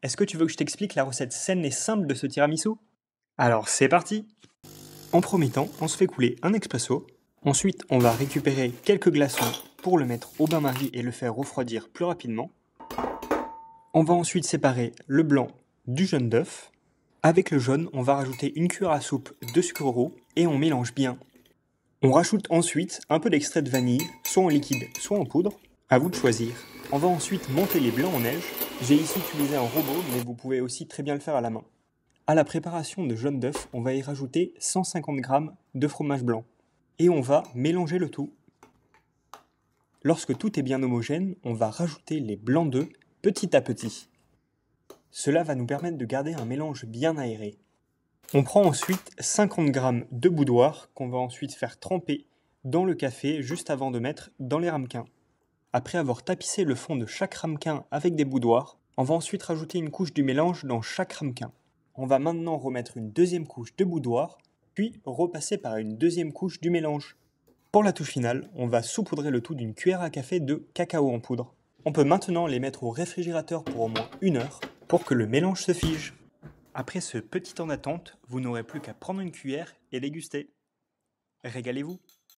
Est-ce que tu veux que je t'explique la recette saine et simple de ce tiramisu? Alors c'est parti! En premier temps, on se fait couler un expresso. Ensuite, on va récupérer quelques glaçons pour le mettre au bain-marie et le faire refroidir plus rapidement. On va ensuite séparer le blanc du jaune d'œuf. Avec le jaune, on va rajouter une cuillère à soupe de sucre roux et on mélange bien. On rajoute ensuite un peu d'extrait de vanille, soit en liquide, soit en poudre. À vous de choisir. On va ensuite monter les blancs en neige. J'ai ici utilisé un robot, mais vous pouvez aussi très bien le faire à la main. À la préparation de jaune d'œuf, on va y rajouter 150 g de fromage blanc. Et on va mélanger le tout. Lorsque tout est bien homogène, on va rajouter les blancs d'œufs petit à petit. Cela va nous permettre de garder un mélange bien aéré. On prend ensuite 50 g de boudoir qu'on va ensuite faire tremper dans le café juste avant de mettre dans les ramequins. Après avoir tapissé le fond de chaque ramequin avec des boudoirs, on va ensuite rajouter une couche du mélange dans chaque ramequin. On va maintenant remettre une deuxième couche de boudoir, puis repasser par une deuxième couche du mélange. Pour la touche finale, on va saupoudrer le tout d'une cuillère à café de cacao en poudre. On peut maintenant les mettre au réfrigérateur pour au moins 1 heure pour que le mélange se fige. Après ce petit temps d'attente, vous n'aurez plus qu'à prendre une cuillère et déguster. Régalez-vous!